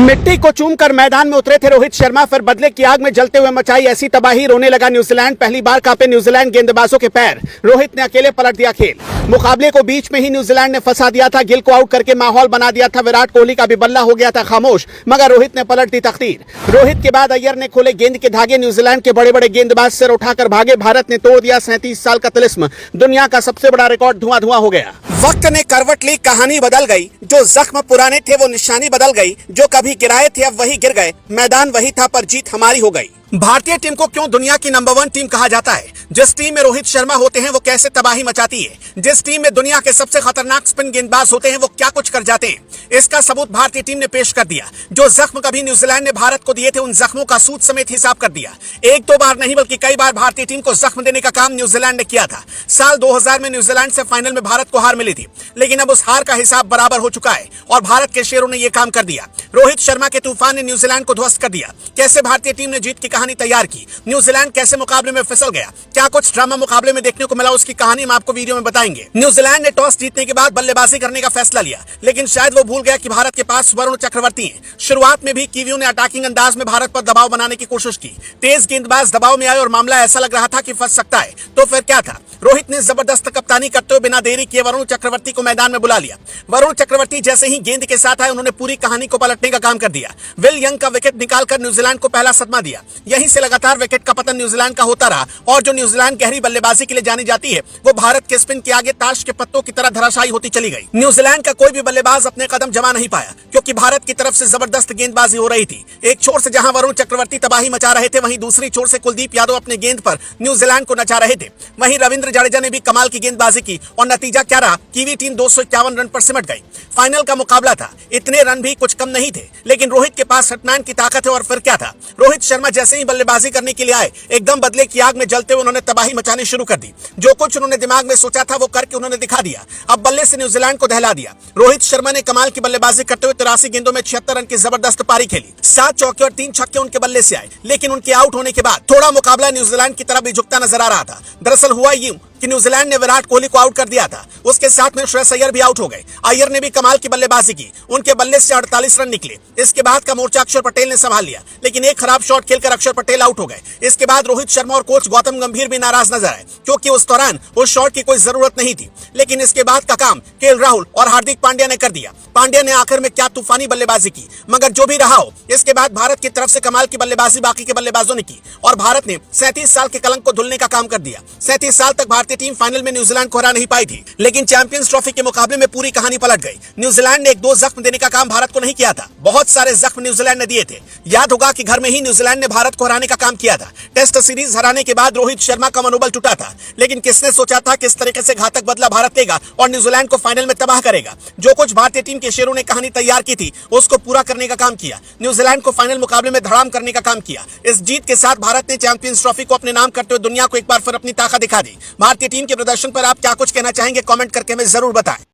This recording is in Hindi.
मिट्टी को चूमकर मैदान में उतरे थे रोहित शर्मा, फिर बदले की आग में जलते हुए मचाई ऐसी तबाही, रोने लगा न्यूजीलैंड। पहली बार कांपे न्यूजीलैंड गेंदबाजों के पैर, रोहित ने अकेले पलट दिया खेल। मुकाबले को बीच में ही न्यूजीलैंड ने फंसा दिया था, गिल को आउट करके माहौल बना दिया था। विराट कोहली का भी बल्ला हो गया था खामोश, मगर रोहित ने पलट दी तकदीर। रोहित के बाद अय्यर ने खोले गेंद के धागे, न्यूजीलैंड के बड़े बड़े गेंदबाज सिर उठाकर भागे। भारत ने तोड़ दिया 37 साल का तिलिस्म, दुनिया का सबसे बड़ा रिकॉर्ड धुआं धुआं हो गया। वक्त ने करवट ली, कहानी बदल गई, जो जख्म पुराने थे वो निशानी बदल गई, जो कभी गिराए थे अब वही गिर गए, मैदान वही था पर जीत हमारी हो गई। भारतीय टीम को क्यों दुनिया की नंबर 1 टीम कहा जाता है? जिस टीम में रोहित शर्मा होते हैं वो कैसे तबाही मचाती है, जिस टीम में दुनिया के सबसे खतरनाक स्पिन गेंदबाज होते हैं वो क्या कुछ कर जाते हैं, इसका सबूत भारतीय टीम ने पेश कर दिया। जो जख्म कभी न्यूजीलैंड ने भारत को दिए थे उन जख्मों का सूद समेत हिसाब कर दिया। एक दो बार नहीं बल्कि कई बार भारतीय टीम को जख्म देने का काम न्यूजीलैंड ने किया था। साल 2000 में न्यूजीलैंड से फाइनल में भारत को हार मिली थी, लेकिन अब उस हार का हिसाब बराबर हो चुका है और भारत के शेरों ने यह काम कर दिया। रोहित शर्मा के तूफान ने न्यूजीलैंड को ध्वस्त कर दिया। कैसे भारतीय टीम ने जीत की कहानी तैयार की, न्यूजीलैंड कैसे मुकाबले में फिसल गया, क्या कुछ ड्रामा मुकाबले में देखने को मिला, उसकी कहानी हम आपको वीडियो में बताएंगे। न्यूजीलैंड ने टॉस जीतने के बाद बल्लेबाजी करने का फैसला लिया, लेकिन शायद वो भूल गया कि भारत के पास वरुण चक्रवर्ती हैं। शुरुआत में भी कीवियों ने अटैकिंग अंदाज में भारत पर दबाव बनाने की कोशिश की। तेज गेंदबाज दबाव में आए और मामला ऐसा लग रहा था कि फंस सकता है। तो फिर क्या था? रोहित ने जबरदस्त कप्तानी करते हुए बिना देरी किए वरुण चक्रवर्ती को मैदान में बुला लिया। वरुण चक्रवर्ती जैसे ही गेंद के साथ आए उन्होंने पूरी कहानी को पलटने का काम कर दिया। विल यंग का विकेट निकालकर न्यूजीलैंड को पहला सदमा दिया। यहीं से लगातार विकेट का पतन न्यूजीलैंड का होता रहा और जो न्यूजीलैंड गहरी बल्लेबाजी के लिए जानी जाती है वो भारत के स्पिन के आगे ताश के पत्तों की तरह धराशायी होती चली गई। न्यूजीलैंड का कोई भी बल्लेबाज अपने कदम जमा नहीं पाया, क्योंकि भारत की तरफ से जबरदस्त गेंदबाजी हो रही थी। एक छोर से जहां वरुण चक्रवर्ती तबाही मचा रहे थे, वहीं दूसरी छोर से कुलदीप यादव अपने गेंद पर न्यूजीलैंड को नचा रहे थे। वहीं रविंद्र जडेजा ने भी कमाल की गेंदबाजी की और नतीजा क्या रहा? कीवी टीम 251 रन पर सिमट गई। फाइनल का मुकाबला था, इतने रन भी कुछ कम नहीं थे, लेकिन रोहित के पास हिटमैन की ताकत है। और फिर क्या था? रोहित शर्मा जैसे ही बल्लेबाजी करने के लिए आए, एकदम बदले की आग में जलते हुए उन्होंने तबाही मचानी शुरू कर दी। जो कुछ उन्होंने दिमाग में सोचा था वो करके उन्होंने दिखा दिया। अब बल्ले से न्यूजीलैंड को दहला दिया। रोहित शर्मा ने कमाल की बल्लेबाजी करते हुए 83 गेंदों में 76 रन की जबरदस्त पारी खेली। 7 चौके और 3 छक्के उनके बल्ले से आए, लेकिन उनके आउट होने के बाद थोड़ा मुकाबला न्यूजीलैंड की तरफ भी झुकता नजर आ रहा था। दरअसल हुआ यूं कि न्यूजीलैंड ने विराट कोहली को आउट कर दिया था, उसके साथ में श्रेयस अय्यर भी आउट हो गए। अय्यर ने भी कमाल की बल्लेबाजी की, उनके बल्ले से 48 रन निकले। इसके बाद का मोर्चा अक्षर पटेल ने संभाल लिया, लेकिन एक खराब शॉट खेलकर अक्षर पटेल आउट हो गए। इसके बाद रोहित शर्मा और कोच गौतम गंभीर भी नाराज नजर आए, क्योंकि उस दौरान उस शॉट की कोई जरूरत नहीं थी। लेकिन इसके बाद का काम केएल राहुल और हार्दिक पांड्या ने कर दिया। पांड्या ने आखिर में क्या तूफानी बल्लेबाजी की, मगर जो भी रहा हो, इसके बाद भारत की तरफ से कमाल की बल्लेबाजी बाकी के बल्लेबाजों ने की और भारत ने 37 साल के कलंक को धुलने का काम कर दिया। 37 साल तक भारतीय टीम फाइनल में न्यूजीलैंड को हरा नहीं पाई थी, लेकिन चैंपियंस ट्रॉफी के मुकाबले में पूरी कहानी पलट गई। न्यूजीलैंड ने 1-2 जख्म देने का काम भारत को नहीं किया था, बहुत सारे जख्म न्यूजीलैंड ने दिए थे। याद होगा कि घर में ही न्यूजीलैंड ने भारत को हराने का काम किया था। टेस्ट सीरीज हराने के बाद रोहित शर्मा का मनोबल टूटा था, लेकिन किसने सोचा था किस तरीके से घातक बदला भारत लेगा और न्यूजीलैंड को फाइनल में तबाह करेगा। जो कुछ भारतीय टीम के शेरों ने कहानी तैयार की थी उसको पूरा करने का काम किया। न्यूजीलैंड को फाइनल मुकाबले में धड़ाम करने का काम किया। इस जीत के साथ भारत ने चैंपियंस ट्रॉफी को अपने नाम करते हुए दुनिया को एक बार फिर अपनी ताकत दिखा दी। भारतीय टीम के प्रदर्शन पर आप क्या कुछ कहना चाहेंगे? कमेंट करके हमें जरूर बताएं।